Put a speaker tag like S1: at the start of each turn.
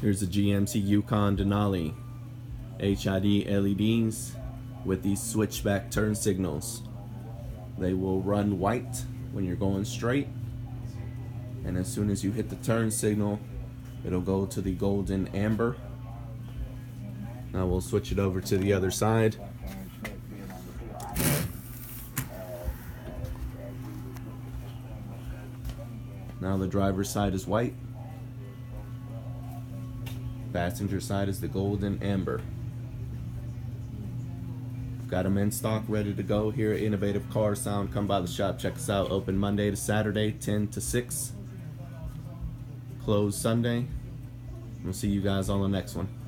S1: Here's the GMC Yukon Denali HID LEDs with these switchback turn signals. They will run white when you're going straight, and as soon as you hit the turn signal, it'll go to the golden amber. Now we'll switch it over to the other side. Now the driver's side is white. Passenger side is the golden amber. Got them in stock, ready to go here at Innovative Car Sound. Come by the shop, check us out. Open Monday to Saturday, 10 to 6. Closed Sunday. We'll see you guys on the next one.